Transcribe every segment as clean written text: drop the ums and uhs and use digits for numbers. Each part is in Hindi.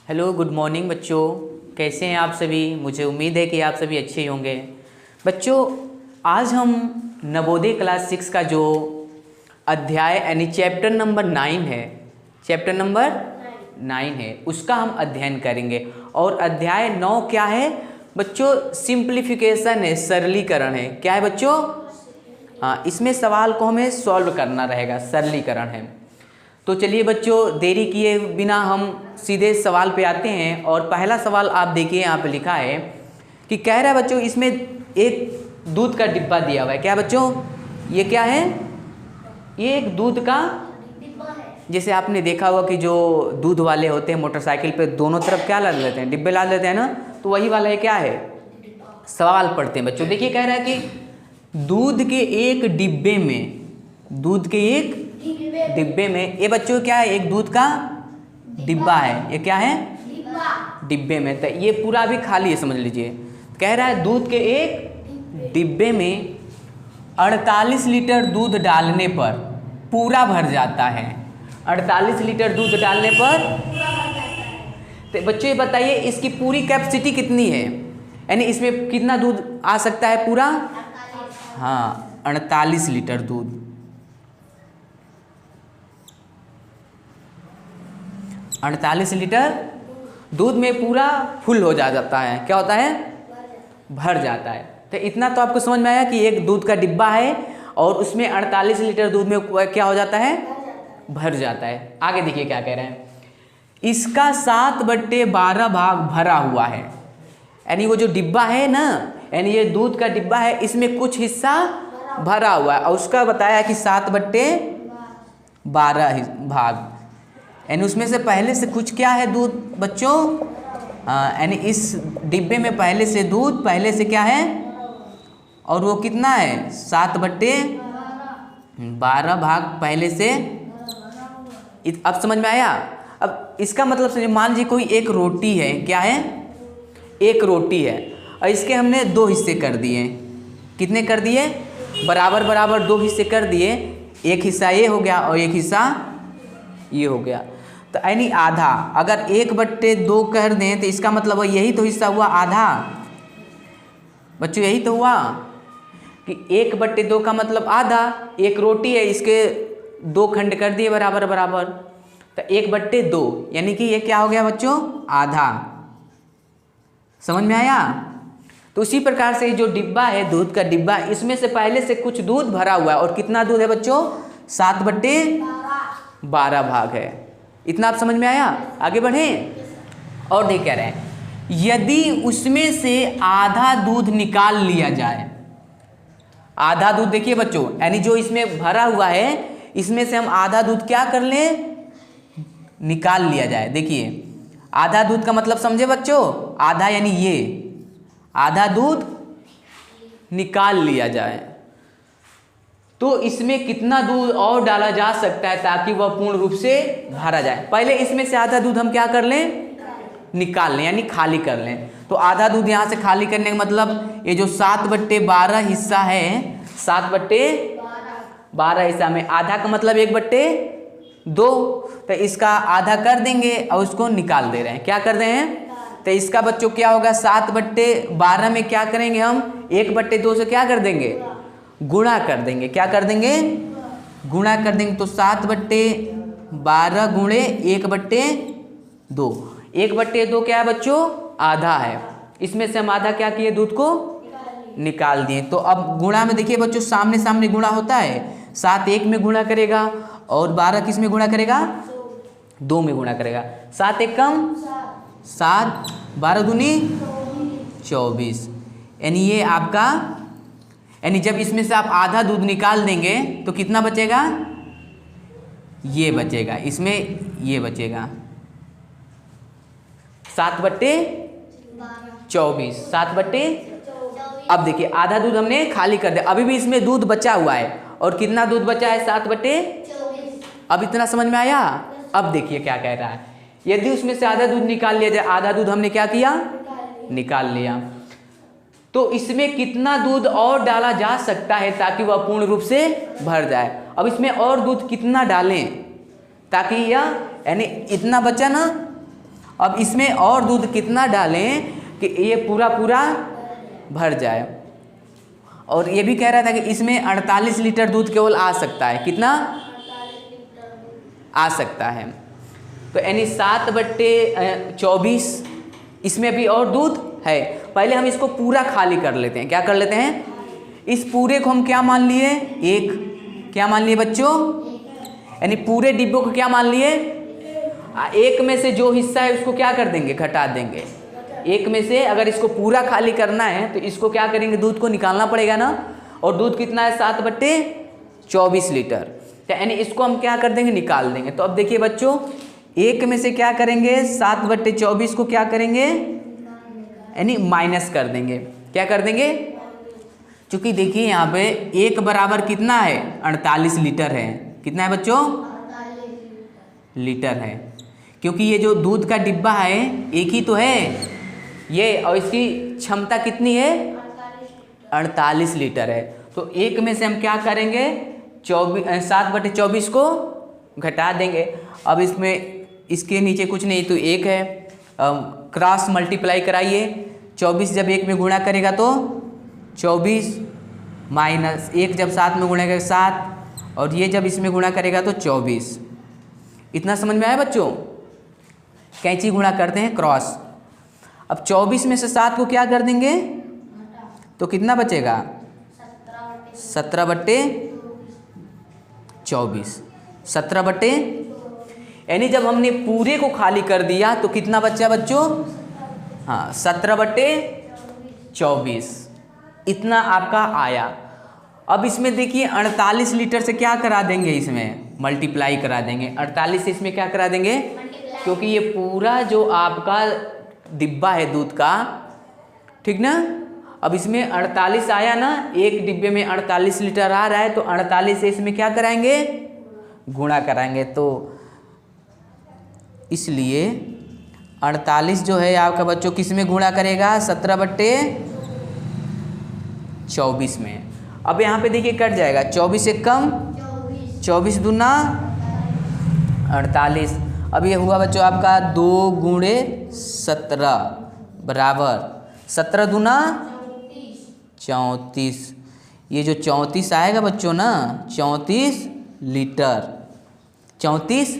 हेलो, गुड मॉर्निंग बच्चों। कैसे हैं आप सभी? मुझे उम्मीद है कि आप सभी अच्छे ही होंगे। बच्चों, आज हम नवोदय क्लास 6 का जो अध्याय यानी चैप्टर नंबर 9 है, चैप्टर नंबर 9 है, उसका हम अध्ययन करेंगे। और अध्याय 9 क्या है बच्चों? सिंप्लीफिकेशन है, सरलीकरण है। क्या है बच्चों? हाँ, इसमें सवाल को हमें सॉल्व करना रहेगा, सरलीकरण है। तो चलिए बच्चों, देरी किए बिना हम सीधे सवाल पे आते हैं। और पहला सवाल आप देखिए, यहाँ पे लिखा है कि कह रहा है बच्चों, इसमें एक दूध का डिब्बा दिया हुआ है। क्या बच्चों? ये क्या है? ये एक दूध का डिब्बा है। जैसे आपने देखा होगा कि जो दूध वाले होते हैं मोटरसाइकिल पे दोनों तरफ क्या ला लेते हैं? डिब्बे ला लेते हैं ना। तो वही वाला है, क्या है? सवाल पढ़ते हैं बच्चों। देखिए, कह रहा है कि दूध के एक डिब्बे में, दूध के एक डिब्बे में, ये बच्चों क्या है? एक दूध का डिब्बा है। ये क्या है? डिब्बे में। तो ये पूरा भी खाली है, समझ लीजिए। कह रहा है दूध के एक डिब्बे में 48 लीटर दूध डालने पर पूरा भर जाता है। 48 लीटर दूध डालने पर, तो बच्चों ये बताइए इसकी पूरी कैपेसिटी कितनी है? यानी इसमें कितना दूध आ सकता है पूरा? हाँ, 48 लीटर दूध। 48 लीटर दूध में पूरा फुल हो जाता है। क्या होता है? भर जाता है। तो इतना तो आपको समझ में आया कि एक दूध का डिब्बा है और उसमें 48 लीटर दूध में क्या हो जाता है? भर जाता है। आगे देखिए क्या कह रहे हैं, इसका 7/12 भाग भरा हुआ है। यानी वो जो डिब्बा है ना, यानी ये दूध का डिब्बा है, इसमें कुछ हिस्सा भरा हुआ है और उसका बताया कि 7/12 भाग, यानी उसमें से पहले से कुछ क्या है? दूध बच्चों। यानी इस डिब्बे में पहले से दूध पहले से क्या है? और वो कितना है? 7/12 भाग पहले से। अब समझ में आया? अब इसका मतलब समझिए, मान लीजिए कोई एक रोटी है। क्या है? एक रोटी है और इसके हमने 2 हिस्से कर दिए। कितने कर दिए? बराबर बराबर 2 हिस्से कर दिए। एक हिस्सा ये हो गया और एक हिस्सा ये हो गया। तो यानी आधा, अगर 1/2 कर दें तो इसका मतलब यही तो हिस्सा हुआ आधा। बच्चों यही तो हुआ कि 1/2 का मतलब आधा। एक रोटी है, इसके 2 खंड कर दिए बराबर बराबर, तो 1/2, यानी कि ये क्या हो गया बच्चों? आधा। समझ में आया? तो उसी प्रकार से जो डिब्बा है, दूध का डिब्बा, इसमें से पहले से कुछ दूध भरा हुआ है। और कितना दूध है बच्चों? 7/12 भाग है। इतना आप समझ में आया? आगे बढ़ें और देख कह रहे हैं, यदि उसमें से आधा दूध निकाल लिया जाए। आधा दूध देखिए बच्चों, यानी जो इसमें भरा हुआ है, इसमें से हम आधा दूध क्या कर लें? निकाल लिया जाए। देखिए, आधा दूध का मतलब समझे बच्चों? आधा यानी ये आधा दूध निकाल लिया जाए तो इसमें कितना दूध और डाला जा सकता है ताकि वह पूर्ण रूप से भरा जाए? पहले इसमें से आधा दूध हम क्या कर लें? निकाल लें, यानी खाली कर लें। तो आधा दूध यहाँ से खाली करने का मतलब, ये जो 7/12 हिस्सा है, 7/12 हिस्सा में आधा का मतलब 1/2, तो इसका आधा कर देंगे और उसको निकाल दे रहे हैं। क्या कर रहे हैं? तो इसका बच्चों क्या होगा? 7/12 में क्या करेंगे हम? 1/2 से क्या कर देंगे? गुणा कर देंगे। क्या कर देंगे? गुणा कर देंगे। तो 7/12 गुणे 1/2। 1/2 क्या है बच्चों? आधा है। इसमें से हम आधा क्या किए? दूध को निकाल दिए। तो अब गुणा में देखिए बच्चों, सामने सामने गुणा होता है। 7 1 में गुणा करेगा और 12 किस में गुणा करेगा? 2 में गुणा करेगा। 7 1 कम 7, 12 दूनी 24। यानी ये आपका, यानी जब इसमें से आप आधा दूध निकाल देंगे तो कितना बचेगा? ये बचेगा, इसमें ये बचेगा 7/24। 7/, अब देखिए आधा दूध हमने खाली कर दिया, अभी भी इसमें दूध बचा हुआ है। और कितना दूध बचा है? 7/24। अब इतना समझ में आया? अब देखिए क्या कह रहा है, यदि उसमें से आधा दूध निकाल लिया जाए, आधा दूध हमने क्या किया? निकाल लिया, तो इसमें कितना दूध और डाला जा सकता है ताकि वह पूर्ण रूप से भर जाए? अब इसमें और दूध कितना डालें ताकि यह, यानी इतना बचा ना, अब इसमें और दूध कितना डालें कि ये पूरा पूरा भर जाए। और ये भी कह रहा था कि इसमें 48 लीटर दूध केवल आ सकता है। कितना आ सकता है? तो यानी 7/24 इसमें भी और दूध है। पहले हम इसको पूरा खाली कर लेते हैं। क्या कर लेते हैं? इस पूरे को हम क्या मान लिए? एक। क्या मान लिए बच्चों? यानी पूरे डिब्बों को क्या मान लिए? एक में से जो हिस्सा है उसको क्या कर देंगे? घटा देंगे। एक में से अगर इसको पूरा खाली करना है तो इसको क्या करेंगे? दूध को निकालना पड़ेगा ना। और दूध कितना है? 7/24 लीटर। यानी इसको हम क्या कर देंगे? निकाल देंगे। तो अब देखिए बच्चों, एक में से क्या करेंगे? 7/24 को क्या करेंगे? यानी माइनस कर देंगे। क्या कर देंगे? क्योंकि देखिए यहाँ पे एक बराबर कितना है? 48 लीटर है। कितना है बच्चों? लीटर है। क्योंकि ये जो दूध का डिब्बा है एक ही तो है ये, और इसकी क्षमता कितनी है? 48 लीटर है। तो एक में से हम क्या करेंगे? 7/24 को घटा देंगे। अब इसमें इसके नीचे कुछ नहीं तो एक है, क्रॉस मल्टीप्लाई कराइए। 24 जब एक में गुणा करेगा तो 24 माइनस 1 जब 7 में गुणा करेगा 7, और ये जब इसमें गुणा करेगा तो 24। इतना समझ में आया बच्चों? कैंची गुणा करते हैं क्रॉस। अब 24 में से 7 को क्या कर देंगे तो कितना बचेगा? 17/24। 17 यानी जब हमने पूरे को खाली कर दिया तो कितना बचा बच्चों? हाँ, 17/24 इतना आपका आया। अब इसमें देखिए 48 लीटर से क्या करा देंगे? इसमें मल्टीप्लाई करा देंगे। 48 से इसमें क्या करा देंगे? क्योंकि ये पूरा जो आपका डिब्बा है दूध का, ठीक ना। अब इसमें 48 आया ना, एक डिब्बे में 48 लीटर आ रहा है, तो 48 से इसमें क्या कराएंगे? गुणा कराएंगे। तो इसलिए 48 जो है आपका बच्चों किस में गुणा करेगा? 17/24 में। अब यहाँ पे देखिए कट जाएगा, 24 से कम 24 दूना 48। अब ये हुआ बच्चों आपका 2 गुणे 17 बराबर 17 दूना 34। ये जो 34 आएगा बच्चों ना, 34 लीटर। 34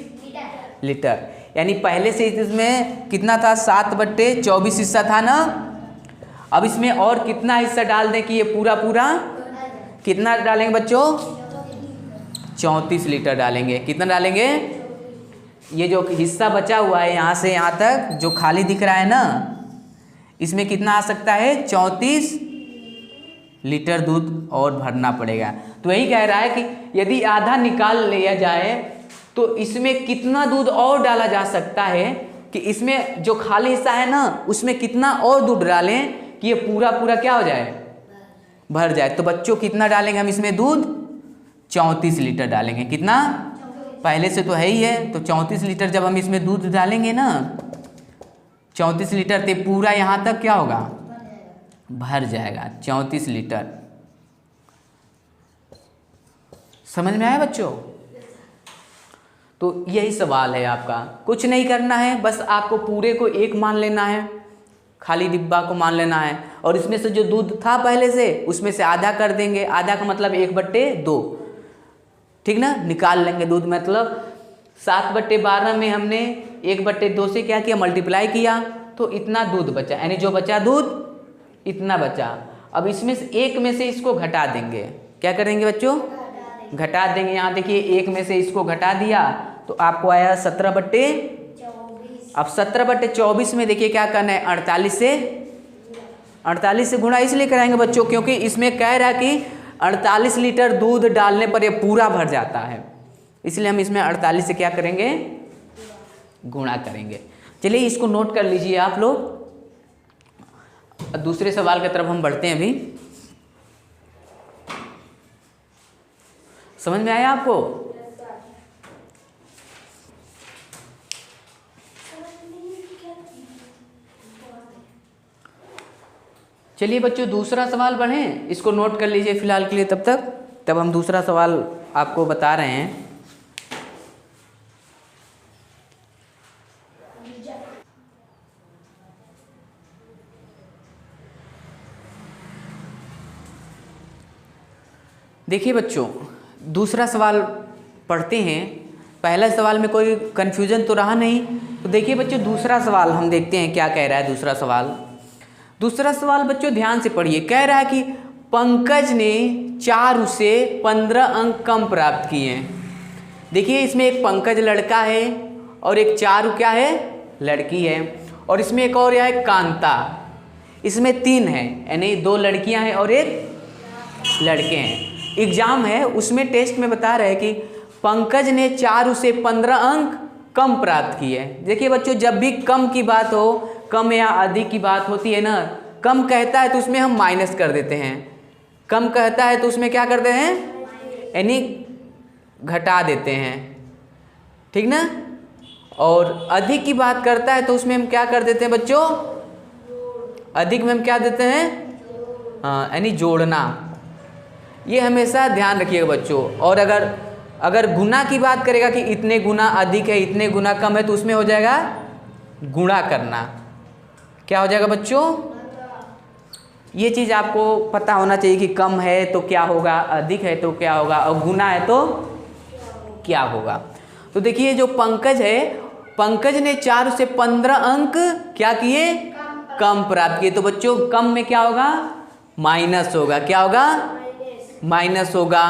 लीटर यानी पहले से इसमें कितना था? 7/24 हिस्सा था ना। अब इसमें और कितना हिस्सा डाल दें कि ये पूरा पूरा कितना डालेंगे बच्चों? 34 लीटर डालेंगे। कितना डालेंगे? ये जो हिस्सा बचा हुआ है यहाँ से यहाँ तक जो खाली दिख रहा है ना, इसमें कितना आ सकता है? 34 लीटर दूध और भरना पड़ेगा। तो यही कह रहा है कि यदि आधा निकाल लिया जाए तो इसमें कितना दूध और डाला जा सकता है कि इसमें जो खाली हिस्सा है ना उसमें कितना और दूध डालें कि ये पूरा पूरा क्या हो जाए? भर जाए। तो बच्चों कितना डालेंगे हम इसमें दूध? 34 लीटर डालेंगे। कितना? पहले से तो है ही है, तो 34 लीटर जब हम इसमें दूध डालेंगे ना, 34 लीटर तो पूरा यहाँ तक क्या होगा? भर जाएगा। 34 लीटर। समझ में आया बच्चों? तो यही सवाल है आपका। कुछ नहीं करना है, बस आपको पूरे को एक मान लेना है, खाली डिब्बा को मान लेना है, और इसमें से जो दूध था पहले से उसमें से आधा कर देंगे। आधा का मतलब 1/2, ठीक ना। निकाल लेंगे दूध। मतलब 7/12 में हमने 1/2 से क्या किया? मल्टीप्लाई किया, तो इतना दूध बचा। यानी जो बचा दूध इतना बचा। अब इसमें से एक में से इसको घटा देंगे। क्या करेंगे बच्चों? घटा देंगे। यहाँ देखिए एक में से इसको घटा दिया तो आपको आया 17/24। अब 17/24 में देखिए क्या करना है? 48 से गुणा इसलिए कराएंगे बच्चों क्योंकि इसमें कह रहा है कि 48 लीटर दूध डालने पर ये पूरा भर जाता है, इसलिए हम इसमें 48 से क्या करेंगे? गुणा करेंगे। चलिए इसको नोट कर लीजिए आप लोग। दूसरे सवाल की तरफ हम बढ़ते हैं। अभी समझ में आया आपको? चलिए बच्चों दूसरा सवाल बढ़ें, इसको नोट कर लीजिए फिलहाल के लिए तब हम दूसरा सवाल आपको बता रहे हैं। देखिए बच्चों, दूसरा सवाल पढ़ते हैं। पहला सवाल में कोई कन्फ्यूजन तो रहा नहीं, तो देखिए बच्चों दूसरा सवाल हम देखते हैं क्या कह रहा है। दूसरा सवाल बच्चों ध्यान से पढ़िए। कह रहा है कि पंकज ने चारू से 15 अंक कम प्राप्त किए हैं। देखिए इसमें एक पंकज लड़का है और एक चारू क्या है, लड़की है, और इसमें एक और है कांता। इसमें 3 है, यानी 2 लड़कियां हैं और एक लड़के हैं। एग्जाम है उसमें टेस्ट में बता रहे हैं कि पंकज ने चारू से 15 अंक कम प्राप्त किए। देखिए बच्चों, जब भी कम की बात हो, कम या अधिक की बात होती है ना, कम कहता है तो उसमें हम माइनस कर देते हैं। कम कहता है तो उसमें क्या करते हैं, यानी घटा देते हैं, ठीक ना। और अधिक की बात करता है तो उसमें हम क्या कर देते हैं बच्चों, अधिक में हम क्या देते हैं, हाँ, यानी जोड़ना। ये हमेशा ध्यान रखिएगा बच्चों। और अगर गुना की बात करेगा कि इतने गुना अधिक है, इतने गुना कम है, तो उसमें हो जाएगा गुणा करना। क्या हो जाएगा बच्चों, ये चीज़ आपको पता होना चाहिए कि कम है तो क्या होगा, अधिक है तो क्या होगा, और गुना है तो क्या होगा। तो देखिए जो पंकज है, पंकज ने 4 से 15 अंक क्या किए, कम प्राप्त किए। तो बच्चों कम में क्या होगा, माइनस होगा। क्या होगा, माइनस होगा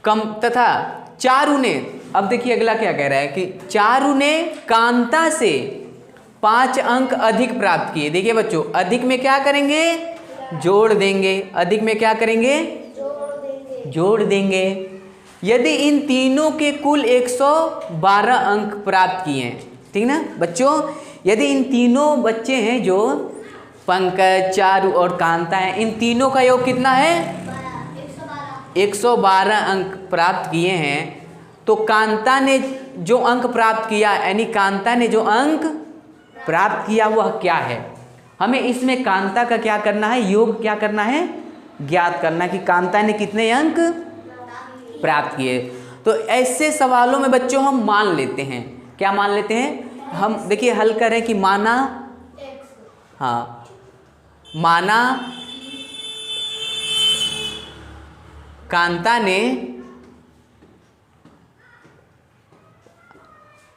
कम। तथा चारू ने, अब देखिए अगला क्या कह रहा है कि चारू ने कांता से 5 अंक अधिक प्राप्त किए। देखिए बच्चों, अधिक में क्या करेंगे, जोड़ देंगे। अधिक में क्या करेंगे, जोड़ देंगे। यदि इन तीनों के कुल 112 अंक प्राप्त किए हैं, ठीक ना बच्चों। यदि इन तीनों बच्चे हैं जो पंकज, चारू और कांता हैं, इन तीनों का योग कितना है, 112 अंक प्राप्त किए हैं, तो कांता ने जो अंक प्राप्त किया, यानी कांता ने जो अंक प्राप्त किया वह क्या है। हमें इसमें कांता का क्या करना है, योग क्या करना है, ज्ञात करना कि कांता ने कितने अंक प्राप्त किए। तो ऐसे सवालों में बच्चों हम मान लेते हैं, क्या मान लेते हैं हम, देखिए हल करें कि माना, हाँ, माना कांता ने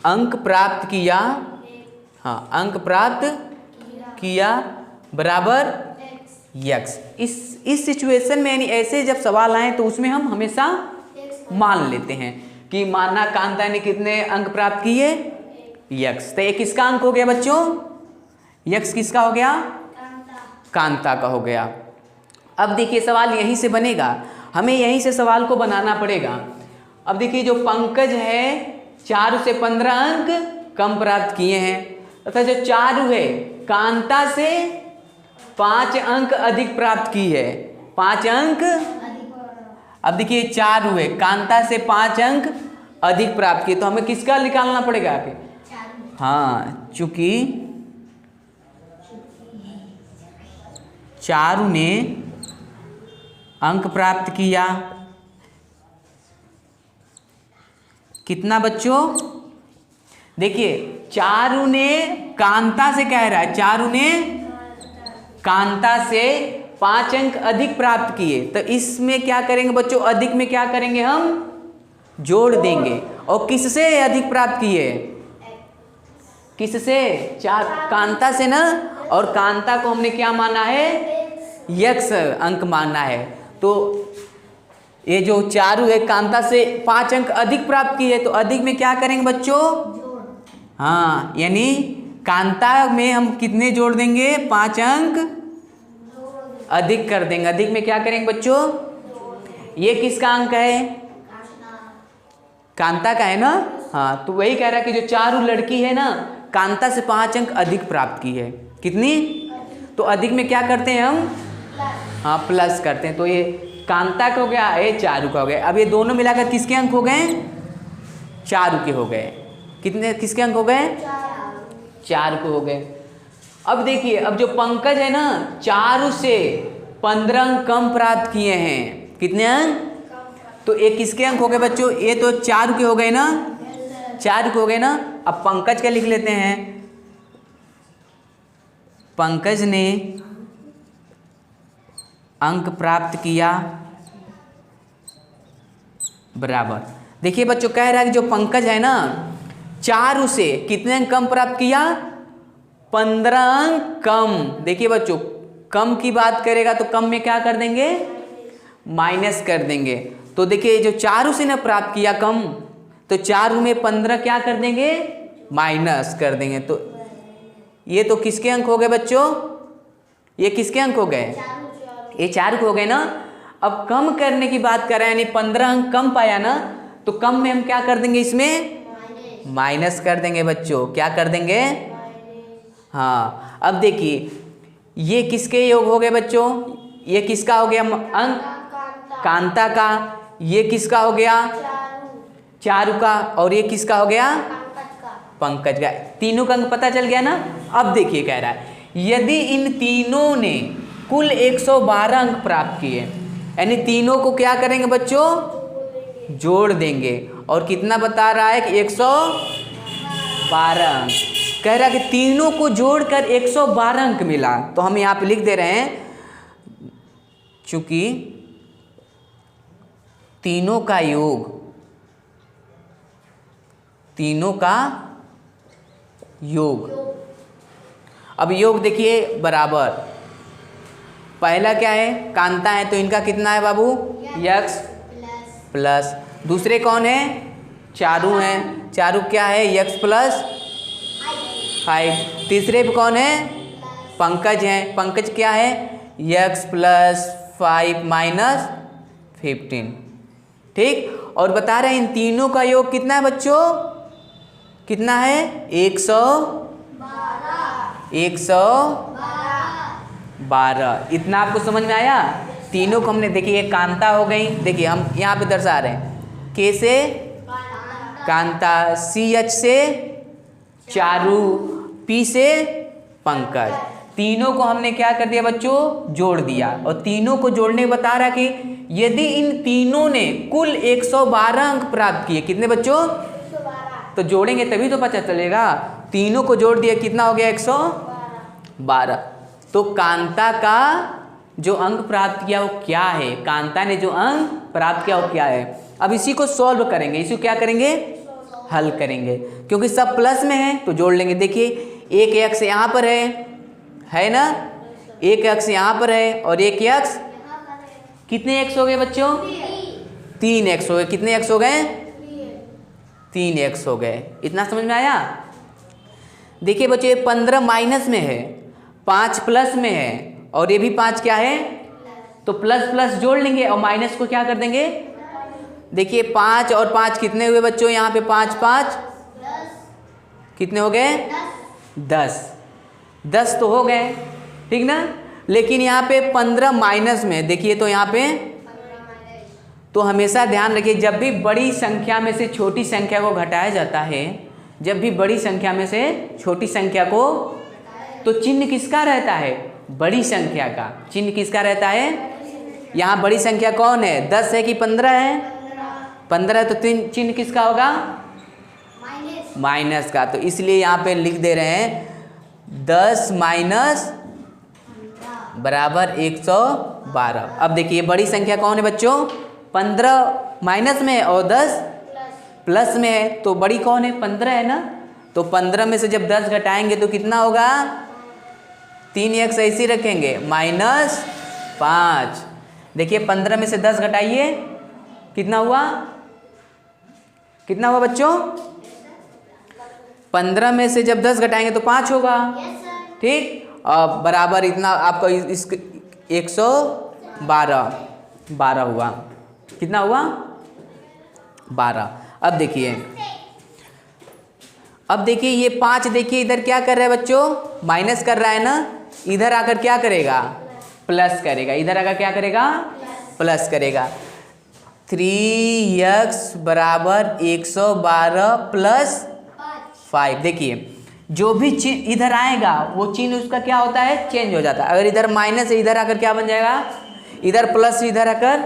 अंक प्राप्त किया, हाँ, अंक प्राप्त किया बराबर यक्स। इस सिचुएशन में, यानी ऐसे जब सवाल आए तो उसमें हम हमेशा मान लेते हैं कि माना कांता ने कितने अंक प्राप्त किए, यक्स। तो ये किसका अंक हो गया बच्चों, यक्स किसका हो गया, कांता का हो गया। अब देखिए सवाल यहीं से बनेगा, हमें यहीं से सवाल को बनाना पड़ेगा। अब देखिए जो पंकज है 4 से 15 अंक कम प्राप्त किए हैं, तथा जो चारू है कांता से 5 अंक अधिक प्राप्त की है, 5 अंक। अब देखिए चारू है कांता से 5 अंक अधिक प्राप्त किए, तो हमें किसका निकालना पड़ेगा आगे, हाँ, चूंकि चारू ने अंक प्राप्त किया कितना बच्चों, देखिए चारू ने कांता से कह रहा है, चारू ने कांता से 5 अंक अधिक प्राप्त किए, तो इसमें क्या करेंगे बच्चों, अधिक में क्या करेंगे, हम जोड़ देंगे। और किससे अधिक प्राप्त किए, किससे, कांता से ना, और कांता को हमने क्या माना है, यक्स अंक माना है। तो ये जो चारू है कांता से 5 अंक अधिक प्राप्त किए, तो अधिक में क्या करेंगे बच्चों, हाँ, यानी कांता में हम कितने जोड़ देंगे, 5 अंक अधिक कर देंगे। अधिक में क्या करेंगे बच्चों, ये किसका अंक है, कांता का है ना, हाँ। तो वही कह रहा है कि जो चारू लड़की है ना, कांता से 5 अंक अधिक प्राप्त की है, कितनी, तो अधिक में क्या करते हैं हम, हाँ, प्लस करते हैं। तो ये कांता का हो गया, ये चारू का हो गया। अब ये दोनों मिलाकर किसके अंक हो गए, चारू के हो गए। कितने, किसके अंक हो गए, 4 को हो गए। अब देखिए, अब जो पंकज है ना, चारू से 15 अंक कम प्राप्त किए हैं, कितने अंक, तो ये किसके अंक हो गए बच्चों, ये तो चारू के हो गए ना, 4 के हो गए ना। अब पंकज का लिख लेते हैं, पंकज ने अंक प्राप्त किया बराबर। देखिए बच्चों कह रहा है कि जो पंकज है ना 4 से कितने अंक कम प्राप्त किया, 15 अंक कम। देखिए बच्चों कम की बात करेगा तो कम में क्या कर देंगे, माइनस कर देंगे। तो देखिए जो 4 से ने प्राप्त किया कम, तो 4 में 15 क्या कर देंगे, माइनस कर देंगे। तो ये तो किसके अंक हो गए बच्चों, ये किसके अंक हो गए, ये 4 हो गए ना। अब कम करने की बात कर रहे हैं, यानी 15 अंक कम पाया ना, तो कम में हम क्या कर देंगे, इसमें माइनस कर देंगे बच्चों। क्या कर देंगे, हाँ। अब देखिए ये किसके योग हो गए बच्चों, ये किसका हो गया अंक, कांता का। ये किसका हो गया, चारू का। और ये किसका हो गया, पंकज का। तीनों का अंक पता चल गया ना। अब देखिए कह रहा है यदि इन तीनों ने कुल 112 अंक प्राप्त किए, यानी तीनों को क्या करेंगे बच्चों, जोड़ देंगे। और कितना बता रहा है कि 112 अंक। कह रहा है कि तीनों को जोड़कर 112 अंक मिला। तो हम यहाँ पे लिख दे रहे हैं, चूंकि तीनों का योग, तीनों का योग। अब योग देखिए बराबर, पहला क्या है, कांता है, तो इनका कितना है बाबू, यक्स प्लस। दूसरे कौन है, चारू हैं, चारू क्या है, यक्स प्लस 5। तीसरे पे कौन है, पंकज हैं, पंकज क्या है, यक्स प्लस 5 माइनस 15। ठीक। और बता रहे हैं इन तीनों का योग कितना है बच्चों, कितना है, 112। इतना आपको समझ में आया। तीनों को हमने, देखिए ये कांता हो गई, देखिए हम यहाँ पे दर्शा रहे हैं, के से कांता, CH से चारू, P से पंकज। तीनों को हमने क्या कर दिया बच्चों, जोड़ दिया। और तीनों को जोड़ने बता रहा कि यदि इन तीनों ने कुल 112 अंक प्राप्त किए, कितने बच्चों, तो जोड़ेंगे तभी तो पता चलेगा। तीनों को जोड़ दिया, कितना हो गया, 112। तो कांता का जो अंक प्राप्त किया वो क्या है, कांता ने जो अंक प्राप्त किया वो क्या है। अब इसी को सॉल्व करेंगे, इसी को क्या करेंगे, हल करेंगे, क्योंकि सब प्लस में है तो जोड़ लेंगे। देखिए एक एक्स यहाँ पर है ना, एक एक्स यहाँ पर है और एक एक्स, कितने एक्स हो गए बच्चों, 3 एक्स हो गए। कितने एक्स हो गए, 3 एक्स हो गए। इतना समझ में आया। देखिए बच्चों 15 माइनस में है, 5 प्लस में है, और ये भी 5 क्या है, तो प्लस प्लस जोड़ लेंगे और माइनस को क्या कर देंगे। देखिए 5 और 5 कितने हुए बच्चों, यहाँ पे 5 5 कितने हो गए, 10 तो हो गए, ठीक ना। लेकिन यहाँ पे 15 माइनस में, देखिए तो यहाँ पे, तो हमेशा ध्यान रखिए जब भी बड़ी संख्या में से छोटी संख्या को घटाया जाता है, जब भी बड़ी संख्या में से छोटी संख्या को, तो चिन्ह किसका रहता है, बड़ी संख्या का चिन्ह किसका रहता है। यहाँ बड़ी संख्या कौन है, 10 है कि 15 है, 15 है, तो चिन्ह किसका होगा, माइनस का। तो इसलिए यहाँ पे लिख दे रहे हैं 10 माइनस बराबर 112। अब देखिए बड़ी संख्या कौन है बच्चों, 15 माइनस में है और 10 प्लस में है, तो बड़ी कौन है, 15 है ना। तो 15 में से जब 10 घटाएंगे तो कितना होगा, 3 एक्स ऐसे रखेंगे, -5। देखिए 15 में से 10 घटाइए, कितना हुआ, कितना हुआ बच्चों, 15 में से जब 10 घटाएंगे तो 5 होगा, ठीक। अब बराबर इतना आपका इस 112 हुआ, कितना हुआ, 12। अब देखिए ये 5, देखिए इधर क्या कर रहा है बच्चों, माइनस कर रहा है ना, इधर आकर क्या करेगा, प्लस करेगा, इधर आकर क्या करेगा, प्लस करेगा। 3x बराबर 112 प्लस 5। देखिए जो भी चिन्ह इधर आएगा वो चिन्ह उसका क्या होता है, चेंज हो जाता है। अगर इधर माइनस है, इधर आकर क्या बन जाएगा, इधर प्लस, इधर आकर,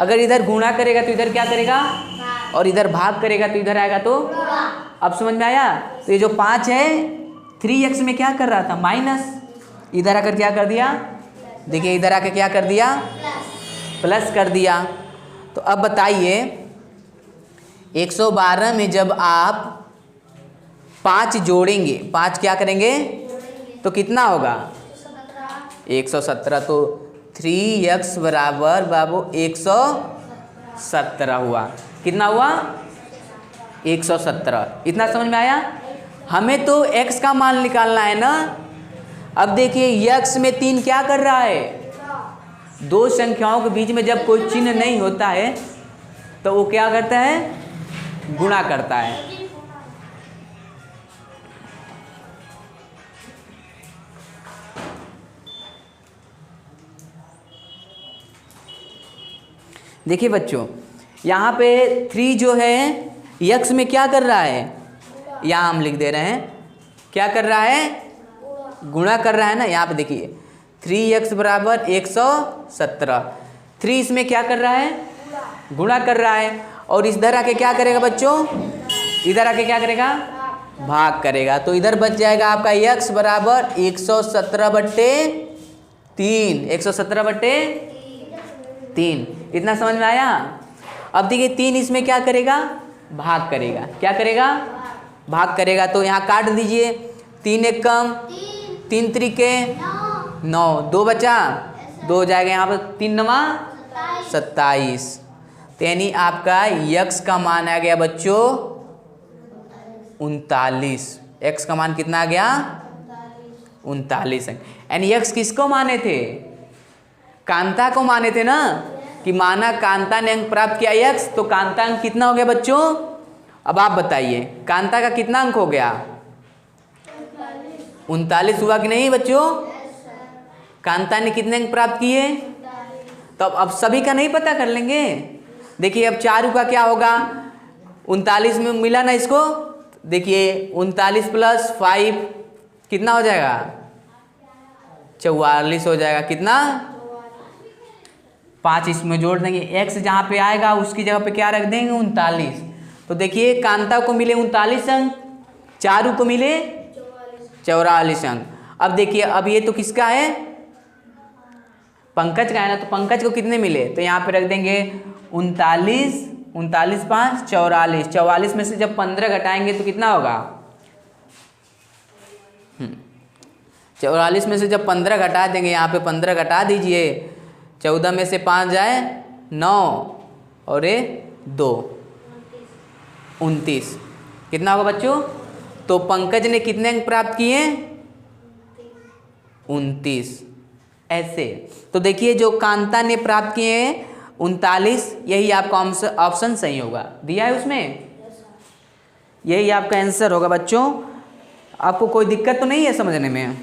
अगर इधर गुणा करेगा तो इधर क्या करेगा, और इधर भाग करेगा तो इधर आएगा। तो अब समझ में आया। तो ये जो 5 है 3x में क्या कर रहा था, माइनस, इधर आकर क्या कर दिया, देखिए इधर आकर क्या कर दिया, प्लस कर दिया। तो अब बताइए 112 में जब आप 5 जोड़ेंगे, 5 क्या करेंगे तो कितना होगा 117। तो 3x बराबर बाबू 117 हुआ। कितना हुआ 117। इतना समझ में आया। हमें तो x का मान निकालना है ना। अब देखिए x में 3 क्या कर रहा है, दो संख्याओं के बीच में जब कोई चिन्ह नहीं होता है तो वो क्या करता है, गुणा करता है। देखिए बच्चों, यहाँ पे 3 जो है x में क्या कर रहा है, यहाँ हम लिख दे रहे हैं, क्या कर रहा है, गुणा कर रहा है ना। यहाँ पे देखिए 3x बराबर 117, 3 इसमें क्या कर रहा है, गुणा कर रहा है। और इधर आके क्या करेगा बच्चों, इधर आके क्या करेगा, भाग करेगा। तो इधर बच जाएगा आपका x बराबर 117/3, 117/3। इतना समझ में आया। अब देखिए 3 इसमें क्या करेगा, भाग करेगा। क्या करेगा, भाग करेगा। तो यहाँ काट दीजिए, 3 एक कम, 3 त्रिके 9, 2 बचा, 2 हो जाएगा यहाँ पर, 3 9 27। तो यानी आपका x का मान आ गया बच्चों 39। x का मान कितना आ गया 39। यानी x किसको माने थे, कांता को माने थे ना, कि माना कांता ने अंक प्राप्त किया x, तो कांता अंक कितना हो गया बच्चों। अब आप बताइए कांता का कितना अंक हो गया, 39 हुआ कि नहीं बच्चों। कांता ने कितने अंक प्राप्त किए, तो अब सभी का नहीं पता कर लेंगे। देखिए अब चारू का क्या होगा, 39 में मिला ना इसको, देखिए 39 + 5 कितना हो जाएगा, 44 हो जाएगा। कितना, 5 इसमें जोड़ देंगे, x जहाँ पे आएगा उसकी जगह पे क्या रख देंगे 39। तो देखिए कांता को मिले 39 अंक, चारू को मिले 44 अंक। अब देखिए अब ये तो किसका है, पंकज का है ना, तो पंकज को कितने मिले, तो यहाँ पे रख देंगे 39, 39 5 44, 44 में से जब 15 घटाएंगे तो कितना होगा, 44 में से जब 15 घटा देंगे, यहाँ पे 15 घटा दीजिए, 14 में से 5 जाए 9 और ये 2, 29। कितना होगा बच्चों। तो पंकज ने कितने अंक प्राप्त किए, 29। ऐसे तो देखिए जो कांता ने प्राप्त किए हैं 39, यही आपका ऑप्शन सही होगा, दिया है उसमें, यही आपका आंसर होगा बच्चों। आपको कोई दिक्कत तो नहीं है समझने में।